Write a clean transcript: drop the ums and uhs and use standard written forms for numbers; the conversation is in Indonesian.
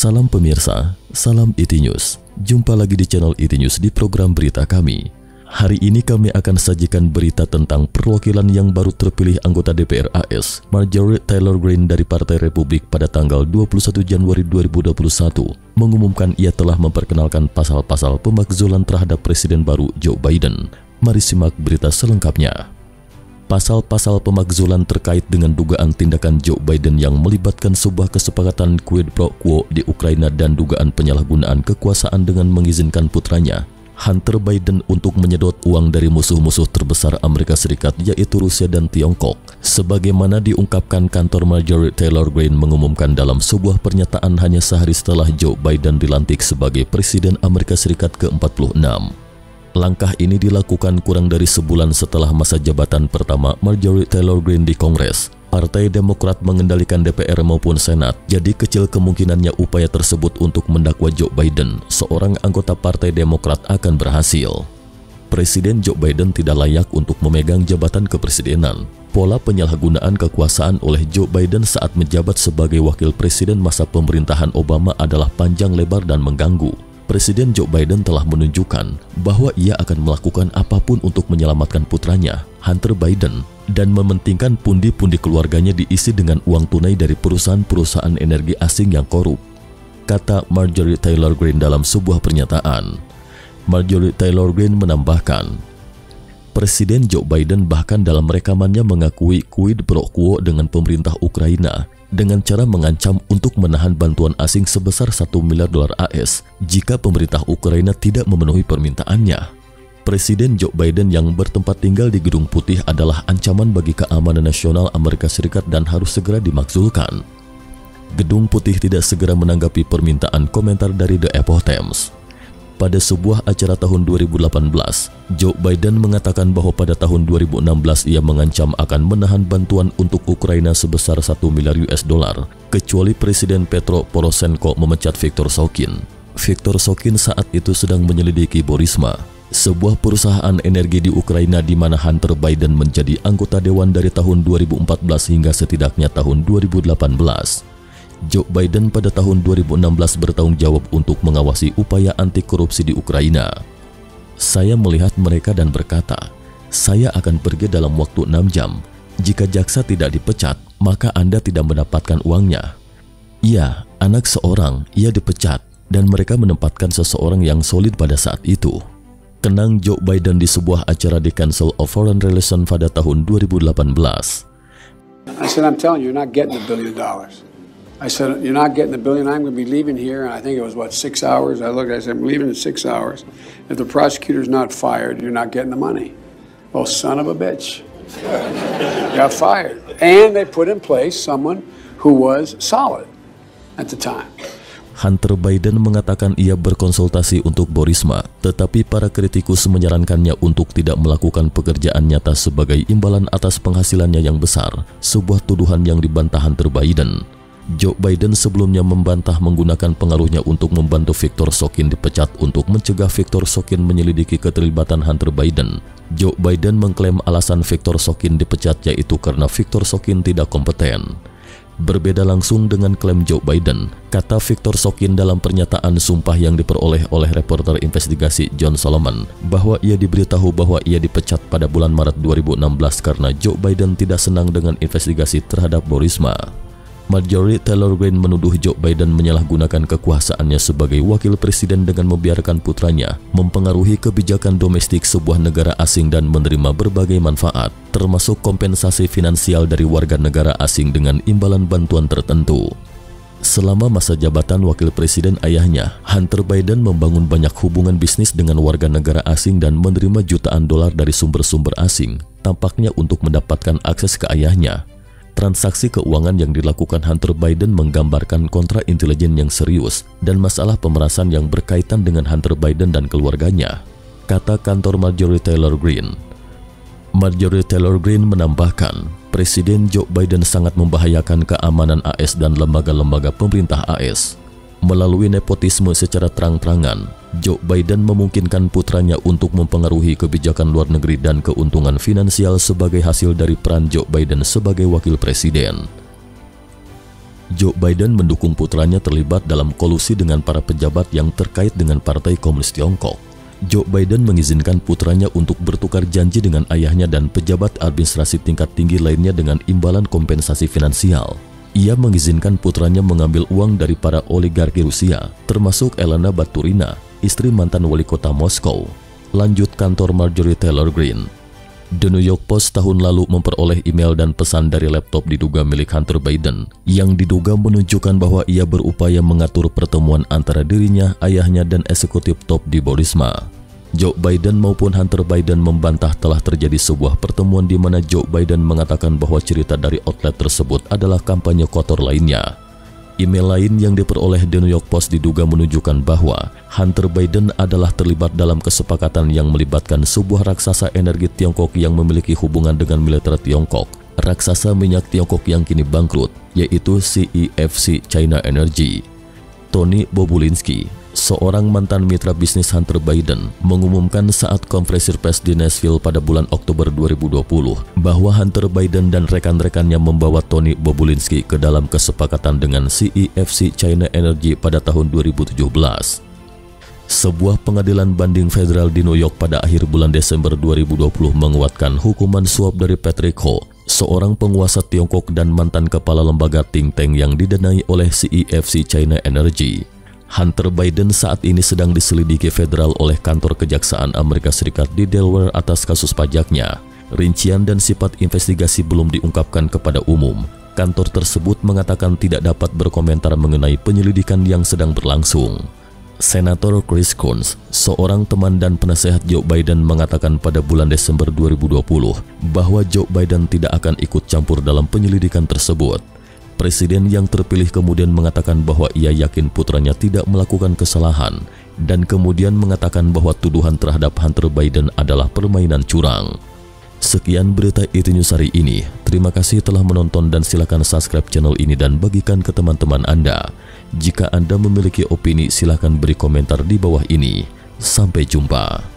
Salam pemirsa, salam ET News. Jumpa lagi di channel ET News di program berita kami. Hari ini kami akan sajikan berita tentang perwakilan yang baru terpilih anggota DPR AS, Marjorie Taylor Greene dari Partai Republik pada tanggal 21 Januari 2021, mengumumkan ia telah memperkenalkan pasal-pasal pemakzulan terhadap Presiden baru Joe Biden. Mari simak berita selengkapnya. Pasal-pasal pemakzulan terkait dengan dugaan tindakan Joe Biden yang melibatkan sebuah kesepakatan quid pro quo di Ukraina dan dugaan penyalahgunaan kekuasaan dengan mengizinkan putranya, Hunter Biden, untuk menyedot uang dari musuh-musuh terbesar Amerika Serikat yaitu Rusia dan Tiongkok, sebagaimana diungkapkan kantor Marjorie Taylor Greene mengumumkan dalam sebuah pernyataan hanya sehari setelah Joe Biden dilantik sebagai Presiden Amerika Serikat ke-46. Langkah ini dilakukan kurang dari sebulan setelah masa jabatan pertama Marjorie Taylor Greene di Kongres. Partai Demokrat mengendalikan DPR maupun Senat, jadi kecil kemungkinannya upaya tersebut untuk mendakwa Joe Biden, seorang anggota Partai Demokrat, akan berhasil. Presiden Joe Biden tidak layak untuk memegang jabatan kepresidenan. Pola penyalahgunaan kekuasaan oleh Joe Biden saat menjabat sebagai wakil presiden masa pemerintahan Obama adalah panjang lebar dan mengganggu. Presiden Joe Biden telah menunjukkan bahwa ia akan melakukan apapun untuk menyelamatkan putranya, Hunter Biden, dan mementingkan pundi-pundi keluarganya diisi dengan uang tunai dari perusahaan-perusahaan energi asing yang korup, kata Marjorie Taylor Greene dalam sebuah pernyataan. Marjorie Taylor Greene menambahkan, Presiden Joe Biden bahkan dalam rekamannya mengakui quid pro quo dengan pemerintah Ukraina dengan cara mengancam untuk menahan bantuan asing sebesar $1 miliar AS jika pemerintah Ukraina tidak memenuhi permintaannya. Presiden Joe Biden yang bertempat tinggal di Gedung Putih adalah ancaman bagi keamanan nasional Amerika Serikat dan harus segera dimakzulkan. Gedung Putih tidak segera menanggapi permintaan komentar dari The Epoch Times. Pada sebuah acara tahun 2018, Joe Biden mengatakan bahwa pada tahun 2016 ia mengancam akan menahan bantuan untuk Ukraina sebesar $1 miliar kecuali Presiden Petro Poroshenko memecat Viktor Shokin. Viktor Shokin saat itu sedang menyelidiki Burisma, sebuah perusahaan energi di Ukraina di mana Hunter Biden menjadi anggota dewan dari tahun 2014 hingga setidaknya tahun 2018. Joe Biden pada tahun 2016 bertanggung jawab untuk mengawasi upaya anti korupsi di Ukraina. Saya melihat mereka dan berkata, saya akan pergi dalam waktu 6 jam. Jika jaksa tidak dipecat, maka Anda tidak mendapatkan uangnya. Iya, anak seorang, ia dipecat, dan mereka menempatkan seseorang yang solid pada saat itu. Kenang Joe Biden di sebuah acara di Council of Foreign Relations pada tahun 2018. I said, I'm telling you, you're not getting $1 billion. I said, you're not getting $1 billion. I'm going to be leaving here. And I think it was, 6 hours? I said, I'm leaving in 6 hours. If the prosecutor's not fired, you're not getting the money. Oh, son of a bitch. Got fired. And they put in place someone who was solid at the time. Hunter Biden mengatakan ia berkonsultasi untuk Burisma, tetapi para kritikus menyarankannya untuk tidak melakukan pekerjaan nyata sebagai imbalan atas penghasilannya yang besar, sebuah tuduhan yang dibantah Hunter Biden. Joe Biden sebelumnya membantah menggunakan pengaruhnya untuk membantu Viktor Shokin dipecat untuk mencegah Viktor Shokin menyelidiki keterlibatan Hunter Biden. Joe Biden mengklaim alasan Viktor Shokin dipecat yaitu karena Viktor Shokin tidak kompeten. Berbeda langsung dengan klaim Joe Biden, kata Viktor Shokin dalam pernyataan sumpah yang diperoleh oleh reporter investigasi John Solomon bahwa ia diberitahu bahwa ia dipecat pada bulan Maret 2016 karena Joe Biden tidak senang dengan investigasi terhadap Burisma. Marjorie Taylor Greene menuduh Joe Biden menyalahgunakan kekuasaannya sebagai wakil presiden dengan membiarkan putranya mempengaruhi kebijakan domestik sebuah negara asing dan menerima berbagai manfaat, termasuk kompensasi finansial dari warga negara asing dengan imbalan bantuan tertentu. Selama masa jabatan wakil presiden ayahnya, Hunter Biden membangun banyak hubungan bisnis dengan warga negara asing dan menerima jutaan dolar dari sumber-sumber asing, tampaknya untuk mendapatkan akses ke ayahnya. Transaksi keuangan yang dilakukan Hunter Biden menggambarkan kontra intelijen yang serius dan masalah pemerasan yang berkaitan dengan Hunter Biden dan keluarganya, kata kantor Marjorie Taylor Greene. Marjorie Taylor Greene menambahkan, Presiden Joe Biden sangat membahayakan keamanan AS dan lembaga-lembaga pemerintah AS. Melalui nepotisme secara terang-terangan, Joe Biden memungkinkan putranya untuk mempengaruhi kebijakan luar negeri dan keuntungan finansial sebagai hasil dari peran Joe Biden sebagai wakil presiden. Joe Biden mendukung putranya terlibat dalam kolusi dengan para pejabat yang terkait dengan Partai Komunis Tiongkok. Joe Biden mengizinkan putranya untuk bertukar janji dengan ayahnya dan pejabat administrasi tingkat tinggi lainnya dengan imbalan kompensasi finansial. Ia mengizinkan putranya mengambil uang dari para oligarki Rusia, termasuk Elena Baturina, istri mantan wali kota Moskow. Lanjut kantor Marjorie Taylor Greene. The New York Post tahun lalu memperoleh email dan pesan dari laptop diduga milik Hunter Biden yang diduga menunjukkan bahwa ia berupaya mengatur pertemuan antara dirinya, ayahnya, dan eksekutif top di Burisma. Joe Biden maupun Hunter Biden membantah telah terjadi sebuah pertemuan di mana Joe Biden mengatakan bahwa cerita dari outlet tersebut adalah kampanye kotor lainnya. Email lain yang diperoleh The New York Post diduga menunjukkan bahwa Hunter Biden adalah terlibat dalam kesepakatan yang melibatkan sebuah raksasa energi Tiongkok yang memiliki hubungan dengan militer Tiongkok, raksasa minyak Tiongkok yang kini bangkrut, yaitu CEFC China Energy. Tony Bobulinski, seorang mantan mitra bisnis Hunter Biden, mengumumkan saat konferensi pers di Nashville pada bulan Oktober 2020 bahwa Hunter Biden dan rekan-rekannya membawa Tony Bobulinski ke dalam kesepakatan dengan CEFC China Energy pada tahun 2017. Sebuah pengadilan banding federal di New York pada akhir bulan Desember 2020 menguatkan hukuman suap dari Patrick Ho, seorang penguasa Tiongkok dan mantan kepala lembaga think tank yang didanai oleh CEFC China Energy. Hunter Biden saat ini sedang diselidiki federal oleh kantor kejaksaan Amerika Serikat di Delaware atas kasus pajaknya. Rincian dan sifat investigasi belum diungkapkan kepada umum. Kantor tersebut mengatakan tidak dapat berkomentar mengenai penyelidikan yang sedang berlangsung. Senator Chris Coons, seorang teman dan penasehat Joe Biden, mengatakan pada bulan Desember 2020 bahwa Joe Biden tidak akan ikut campur dalam penyelidikan tersebut. Presiden yang terpilih kemudian mengatakan bahwa ia yakin putranya tidak melakukan kesalahan dan kemudian mengatakan bahwa tuduhan terhadap Hunter Biden adalah permainan curang. Sekian berita ET News hari ini. Terima kasih telah menonton dan silakan subscribe channel ini dan bagikan ke teman-teman Anda. Jika Anda memiliki opini, silakan beri komentar di bawah ini. Sampai jumpa.